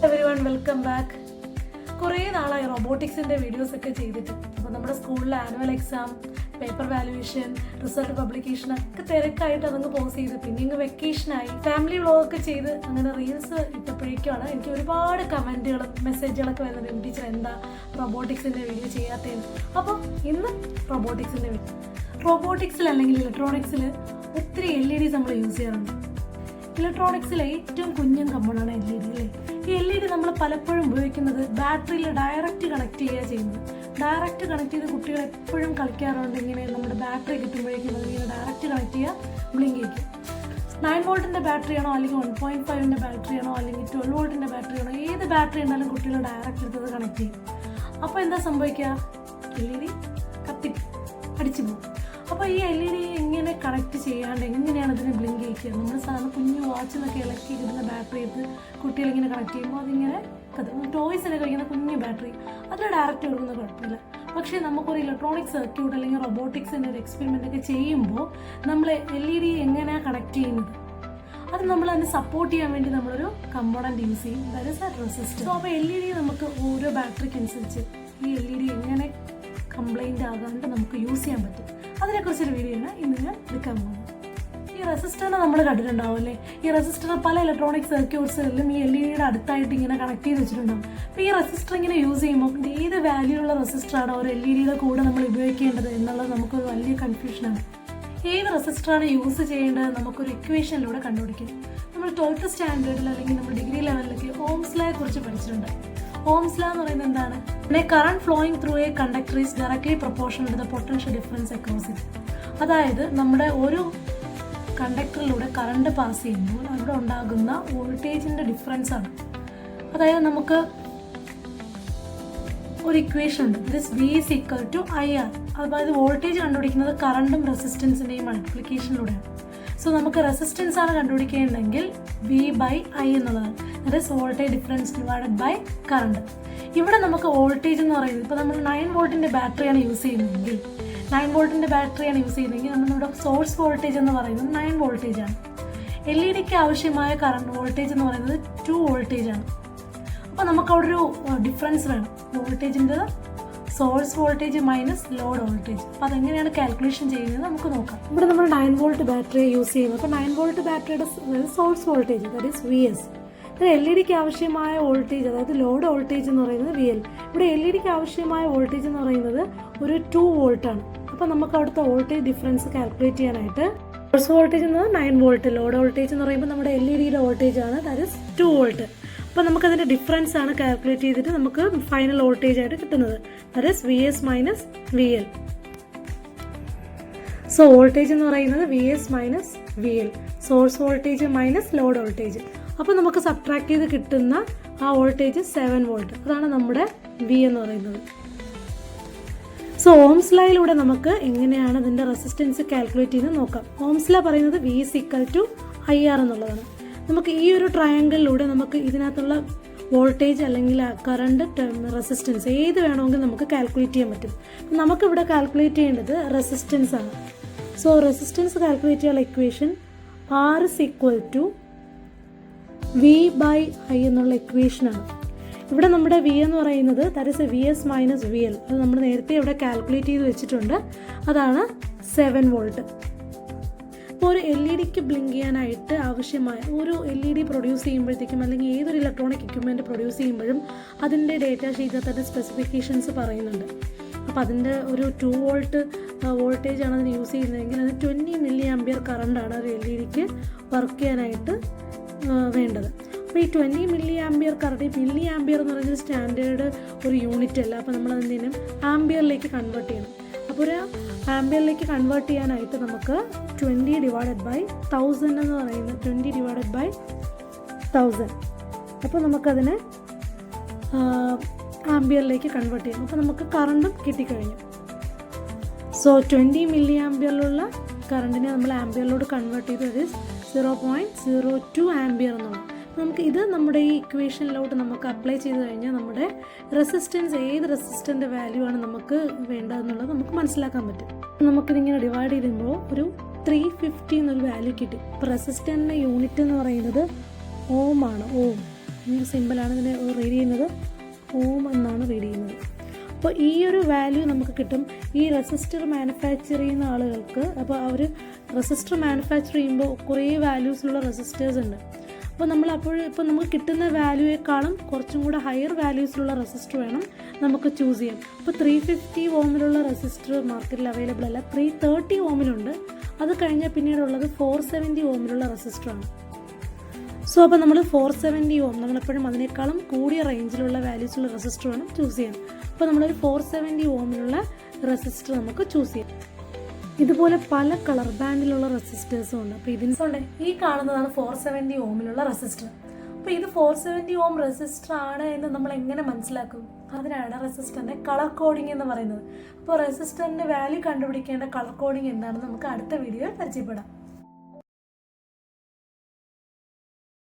Everyone, welcome back. കുറേ നാളായി റോബോട്ടിക്സിൻ്റെ വീഡിയോസൊക്കെ ചെയ്തിട്ട്. അപ്പോൾ നമ്മുടെ സ്കൂളിലെ annual exam, paper valuation, result publication ഒക്കെ തിരക്കായിട്ട് അതങ്ങ് പോസ് ചെയ്ത്, പിന്നെ ഇങ്ങ് വെക്കേഷനായി ഫാമിലി വ്ളോഗൊക്കെ ചെയ്ത് അങ്ങനെ റീൽസ് ഇട്ടപ്പോഴേക്കാണ് എനിക്ക് ഒരുപാട് കമൻറ്റുകളും മെസ്സേജുകളൊക്കെ വരുന്നത്, ടീച്ചർ എന്താ റോബോട്ടിക്സിൻ്റെ വീഡിയോ ചെയ്യാത്തതെന്ന്. അപ്പോൾ ഇന്ന് റോബോട്ടിക്സിൽ അല്ലെങ്കിൽ ഇലക്ട്രോണിക്സിൽ ഒത്തിരി LEDs നമ്മൾ യൂസ് ചെയ്യാറുണ്ട്. ഇലക്ട്രോണിക്സിലെ ഏറ്റവും കുഞ്ഞൻ കമ്പോണാണ് LED അല്ലേ. ഈ LED നമ്മൾ പലപ്പോഴും ഉപയോഗിക്കുന്നത് ബാറ്ററിയിൽ ഡയറക്റ്റ് കണക്ട് ചെയ്യുക ചെയ്യുന്നത്. ഡയറക്റ്റ് കണക്ട് ചെയ്ത് കുട്ടികൾ എപ്പോഴും കളിക്കാറുണ്ട്. ഇങ്ങനെ നമ്മുടെ ബാറ്ററി കിട്ടുമ്പോഴേക്കും അതിങ്ങനെ ഡയറക്റ്റ് കണക്ട് ചെയ്യുക, ബ്ലിങ്ക് ചെയ്യും. 9 വോൾട്ടിൻ്റെ ബാറ്ററി ആണോ, അല്ലെങ്കിൽ 1.5ൻ്റെ ബാറ്ററി ആണോ, അല്ലെങ്കിൽ 12 വോൾട്ടിൻ്റെ ബാറ്ററി ആണോ, ഏത് ബാറ്ററി ഉണ്ടെങ്കിലും കുട്ടികൾ ഡയറക്റ്റ് എടുത്തത് കണക്ട് ചെയ്യും. അപ്പോൾ എന്താ സംഭവിക്കുക? LED അടിച്ചു പോകും. അപ്പോൾ ഈ LED എങ്ങനെ കണക്ട് ചെയ്യാണ്ട് എങ്ങനെയാണ് അതിനെ ബ്ലിങ്ക് ചെയ്യിക്കുക? നമ്മൾ സാധാരണ കുഞ്ഞു വാച്ചിനൊക്കെ ഇളക്കി കിട്ടുന്ന ബാറ്ററി എടുത്ത് കുട്ടികളിങ്ങനെ കണക്ട് ചെയ്യുമ്പോൾ അതിങ്ങനെ ടോയ്സിനൊക്കെ കഴിക്കുന്ന കുഞ്ഞു ബാറ്ററി അതിൽ ഡയറക്റ്റ് കൊടുക്കുന്ന കുഴപ്പമില്ല. പക്ഷേ നമുക്കൊരു ഇലക്ട്രോണിക് സർക്യൂട്ട് അല്ലെങ്കിൽ റോബോട്ടിക്സിൻ്റെ ഒരു എക്സ്പെരിമെൻ്റ് ഒക്കെ ചെയ്യുമ്പോൾ നമ്മൾ LED എങ്ങനെയാണ് കണക്ട് ചെയ്യുന്നത്, അത് നമ്മൾ അതിനെ സപ്പോർട്ട് ചെയ്യാൻ വേണ്ടി നമ്മളൊരു കമ്പോണൻറ്റ് യൂസ് ചെയ്യും, that is A resistor. So അപ്പോൾ LED നമുക്ക് ഓരോ ബാറ്ററിക്ക് അനുസരിച്ച് ഈ LED എങ്ങനെ കംപ്ലൈൻറ്റ് ആകാണ്ട് നമുക്ക് യൂസ് ചെയ്യാൻ പറ്റും, അതിനെക്കുറിച്ചൊരു വീഡിയോ ആണ് ഇന്ന് ഞാൻ എടുക്കാൻ പോകുന്നത്. ഈ റെസിസ്റ്ററിനെ നമ്മൾ കണ്ടിട്ടുണ്ടാവും അല്ലേ. ഈ റെസിസ്റ്റർ പല ഇലക്ട്രോണിക് സർക്യൂട്ട്സുകളിലും ഈ LEDയുടെ അടുത്തായിട്ട് ഇങ്ങനെ കണക്ട് ചെയ്ത് വെച്ചിട്ടുണ്ടാവും. അപ്പോൾ ഈ റെസിസ്റ്റർ ഇങ്ങനെ യൂസ് ചെയ്യുമ്പോൾ ഇത് ഏത് വാല്യൂ ഉള്ള റെസിസ്റ്ററാണ് ഒരു LEDയുടെ കൂടെ നമ്മൾ ഉപയോഗിക്കേണ്ടത് എന്നുള്ളത് നമുക്കൊരു വലിയ കൺഫ്യൂഷനാണ്. ഏത് റെസിസ്റ്ററാണ് യൂസ് ചെയ്യേണ്ടത് നമുക്കൊരു ഇക്വേഷനിലൂടെ കണ്ടുപിടിക്കും. നമ്മൾ 12th സ്റ്റാൻഡേർഡിൽ അല്ലെങ്കിൽ നമ്മൾ ഡിഗ്രി ലെവലിലൊക്കെ ഓംസ് ലോയെ കുറിച്ച് പഠിച്ചിട്ടുണ്ട്. ഓംസ് ലോ എന്ന് പറയുന്നത് എന്താണ്? Current flowing through a conductor is directly proportional to the potential difference across it. അതായത് നമ്മുടെ ഒരു കണ്ടക്ടറിലൂടെ കറണ്ട് പാസ് ചെയ്യുമ്പോൾ അവിടെ ഉണ്ടാകുന്ന വോൾട്ടേജിൻ്റെ ഡിഫറൻസ് ആണ്. അതായത് നമുക്ക് ഒരു ഇക്വേഷൻ ഉണ്ട്, this V is equal to IR. അതായത് വോൾട്ടേജ് കണ്ടുപിടിക്കുന്നത് കറണ്ടും റെസിസ്റ്റൻസിൻ്റെയും മൾട്ടിപ്ലിക്കേഷനിലൂടെയാണ്. സോ നമുക്ക് റെസിസ്റ്റൻസ് ആണ് കണ്ടുപിടിക്കേണ്ടതെങ്കിൽ V/I എന്നുള്ളതാണ്, that is voltage difference divided by current. ഇവിടെ നമുക്ക് വോൾട്ടേജ് എന്ന് പറയുന്നത്, ഇപ്പോൾ നമ്മൾ 9 വോൾട്ടിൻ്റെ ബാറ്ററിയാണ് യൂസ് ചെയ്യുന്നതെങ്കിൽ നമ്മുടെ സോഴ്സ് വോൾട്ടേജ് എന്ന് പറയുന്നത് 9 വോൾട്ടേജ് ആണ്. LEDക്ക് ആവശ്യമായ കറണ്ട് വോൾട്ടേജ് എന്ന് പറയുന്നത് 2 വോൾട്ടേജ് ആണ്. അപ്പോൾ നമുക്ക് അവിടെ ഒരു ഡിഫറൻസ് വേണം, വോൾട്ടേജിൻ്റെ source voltage minus load voltage. അപ്പോൾ അതെങ്ങനെയാണ് കാൽക്കുലേഷൻ ചെയ്യുന്നത് നമുക്ക് നോക്കാം. ഇവിടെ നമ്മൾ 9 വോൾട്ട് ബാറ്ററി യൂസ് ചെയ്യുന്നത്. അപ്പോൾ 9 വോൾട്ട് ബാറ്ററിയുടെ source voltage that is VS. LEDക്ക് ആവശ്യമായ വോൾട്ടേജ്, അതായത് ലോഡ് വോൾട്ടേജ് എന്ന് പറയുന്നത് VL. ഇവിടെ LEDക്ക് ആവശ്യമായ വോൾട്ടേജ് എന്ന് പറയുന്നത് ഒരു 2 വോൾട്ടാണ്. അപ്പോൾ നമുക്ക് അവിടുത്തെ വോൾട്ടേജ് ഡിഫറൻസ് കാൽക്കുലേറ്റ് ചെയ്യാനായിട്ട് സോഴ്സ് വോൾട്ടേജ് എന്നത് 9 വോൾട്ട്, ലോഡ് വോൾട്ടേജ് എന്ന് പറയുമ്പോൾ നമ്മുടെ LEDയുടെ വോൾട്ടേജ് ആണ്, ദാറ്റ് ഈസ് 2 വോൾട്ട്. അപ്പോൾ നമുക്കതിൻ്റെ ഡിഫറൻസ് ആണ് കാൽക്കുലേറ്റ് ചെയ്തിട്ട് നമുക്ക് ഫൈനൽ വോൾട്ടേജ് ആയിട്ട് കിട്ടുന്നത്, that is VS minus VL. So voltage എന്ന് പറയുന്നത് VS minus VL, source voltage minus load voltage. അപ്പോൾ നമുക്ക് സബ്ട്രാക്ട് ചെയ്ത് കിട്ടുന്ന ആ വോൾട്ടേജ് 7 വോൾട്ട്, അതാണ് നമ്മുടെ V എന്ന് പറയുന്നത്. സോ ഓംസ് ലോയിലൂടെ നമുക്ക് എങ്ങനെയാണ് ഇതിൻ്റെ റെസിസ്റ്റൻസ് കാൽക്കുലേറ്റ് ചെയ്യുന്നത് നോക്കാം. ഓംസ് ലോ പറയുന്നത് V is equal to IR എന്നുള്ളതാണ്. നമുക്ക് ഈ ഒരു ട്രയാങ്കിളിലൂടെ നമുക്ക് ഇതിനകത്തുള്ള വോൾട്ടേജ് അല്ലെങ്കിൽ കറണ്ട്, റെസിസ്റ്റൻസ് ഏത് വേണമെങ്കിൽ നമുക്ക് കാൽക്കുലേറ്റ് ചെയ്യാൻ പറ്റും. നമുക്കിവിടെ കാൽക്കുലേറ്റ് ചെയ്യേണ്ടത് റെസിസ്റ്റൻസ് ആണ്. സോ റെസിസ്റ്റൻസ് കാൽക്കുലേറ്റ് ചെയ്യാനുള്ള equation R is equal to V/I എന്നുള്ള ഇക്വേഷനാണ്. ഇവിടെ നമ്മുടെ V എന്ന് പറയുന്നത് that is VS minus VL. അത് നമ്മൾ നേരത്തെ ഇവിടെ കാൽക്കുലേറ്റ് ചെയ്ത് വെച്ചിട്ടുണ്ട്, അതാണ് 7 വോൾട്ട്. ഇപ്പോൾ ഒരു LEDക്ക് ബ്ലിങ്ക് ചെയ്യാനായിട്ട് ആവശ്യമായ ഒരു LED പ്രൊഡ്യൂസ് ചെയ്യുമ്പോഴത്തേക്കും അല്ലെങ്കിൽ ഏതൊരു ഇലക്ട്രോണിക് എക്യുപ്മെൻറ്റ് പ്രൊഡ്യൂസ് ചെയ്യുമ്പോഴും അതിൻ്റെ ഡേറ്റ ഷീറ്റിൽ തന്നെ സ്പെസിഫിക്കേഷൻസ് പറയുന്നുണ്ട്. അപ്പോൾ അതിൻ്റെ ഒരു 2 വോൾട്ട് വോൾട്ടേജ് ആണ് അതിന് യൂസ് ചെയ്യുന്നതെങ്കിൽ അത് 20 മില്ലി ആംപിയർ കറണ്ടാണ് ഒരു LEDക്ക് വർക്ക് ചെയ്യാനായിട്ട് വേണ്ടത്. അപ്പോൾ ഈ 20 മില്ലി ആംപിയർ കറണ്ട്, ഈ മില്ലി ആംപിയർ എന്ന് പറയുന്നത് സ്റ്റാൻഡേർഡ് ഒരു യൂണിറ്റ് അല്ല. അപ്പോൾ നമ്മൾ അതിനും ആംപിയറിലേക്ക് കൺവേർട്ട് ചെയ്യണം. അപ്പോൾ ഒരു ആംപിയറിലേക്ക് കൺവേർട്ട് ചെയ്യാനായിട്ട് നമുക്ക് 20 ഡിവൈഡഡ് ബൈ 1000 എന്ന് പറയുന്നത് 20 ഡിവൈഡഡ് ബൈ 1000. അപ്പോൾ നമുക്കതിനെ ആംപിയറിലേക്ക് കൺവേർട്ട് ചെയ്യണം. അപ്പോൾ നമുക്ക് കറണ്ടും കിട്ടിക്കഴിഞ്ഞു. സോ 20 മില്ലി ആംപിയറിലുള്ള കറണ്ടിനെ നമ്മൾ ആംപിയറിലോട്ട് കൺവേർട്ട് ചെയ്ത് 0.02 ആംപിയർ എന്നുള്ളത്. നമുക്ക് ഇത് നമ്മുടെ ഈ ഇക്വേഷനിലോട്ട് നമുക്ക് അപ്ലൈ ചെയ്ത് കഴിഞ്ഞാൽ നമ്മുടെ റെസിസ്റ്റൻസ്, ഏത് റെസിസ്റ്റൻ്റെ വാല്യൂ ആണ് നമുക്ക് വേണ്ടതെന്നുള്ളത് നമുക്ക് മനസ്സിലാക്കാൻ പറ്റും. നമുക്കിതിങ്ങനെ ഡിവൈഡ് ചെയ്യുമ്പോൾ ഒരു 350 എന്നൊരു വാല്യൂ കിട്ടി. ഇപ്പോൾ റെസിസ്റ്ററിൻ്റെ യൂണിറ്റ് എന്ന് പറയുന്നത് ഓം ആണ്. ഓം ഈ സിമ്പിളാണ് ഇതിനെ റീഡ് ചെയ്യുന്നത് ഓം എന്നാണ് റീഡ് ചെയ്യുന്നത്. അപ്പോൾ ഈ ഒരു വാല്യൂ നമുക്ക് കിട്ടും ഈ റെസിസ്റ്റർ മാനുഫാക്ചർ ചെയ്യുന്ന ആളുകൾക്ക്. അപ്പോൾ അവർ റെസിസ്റ്റർ മാനുഫാക്ചർ ചെയ്യുമ്പോൾ കുറേ വാല്യൂസിലുള്ള റെസിസ്റ്റേഴ്സ് ഉണ്ട്. അപ്പോൾ ഇപ്പോൾ നമുക്ക് കിട്ടുന്ന വാല്യൂയേക്കാളും കുറച്ചും കൂടെ ഹയർ വാല്യൂസിലുള്ള റെസിസ്റ്റർ വേണം നമുക്ക് ചൂസ് ചെയ്യാം. അപ്പോൾ 350 ഓമിലുള്ള റെസിസ്റ്റർ മാർക്കറ്റിൽ അവൈലബിൾ അല്ല, 330 ഓമിലുണ്ട്. അത് കഴിഞ്ഞാൽ പിന്നീടുള്ളത് 470 ഓമിലുള്ള റെസിസ്റ്ററാണ്. സോ അപ്പോൾ നമ്മൾ 470 ഓം, നമ്മളെപ്പോഴും അതിനേക്കാളും കൂടിയ റേഞ്ചിലുള്ള വാല്യൂസുള്ള റെസിസ്റ്റർ വേണം ചൂസ് ചെയ്യാൻ. അപ്പോൾ നമ്മളൊരു 470 ഓമിലുള്ള റെസിസ്റ്റർ നമുക്ക് ചൂസ് ചെയ്യാം. ഇതുപോലെ പല കളർ ബാൻഡിലുള്ള റെസിസ്റ്റേഴ്സും ഉണ്ട്. അപ്പോൾ ഇതിനുണ്ട് ഈ കാണുന്നതാണ് 470 ഓമിലുള്ള റെസിസ്റ്റർ. അപ്പോൾ ഇത് 470 ഓം റെസിസ്റ്റർ ആണ് എന്ന് നമ്മൾ എങ്ങനെ മനസ്സിലാക്കും? അതിനാണ് റെസിസ്റ്ററിൻ്റെ കളർ കോഡിംഗ് എന്ന് പറയുന്നത്. അപ്പോൾ റെസിസ്റ്ററിൻ്റെ വാല്യൂ കണ്ടുപിടിക്കേണ്ട കളർ കോഡിംഗ് എന്താണെന്ന് നമുക്ക് അടുത്ത വീഡിയോയിൽ പരിചയപ്പെടാം.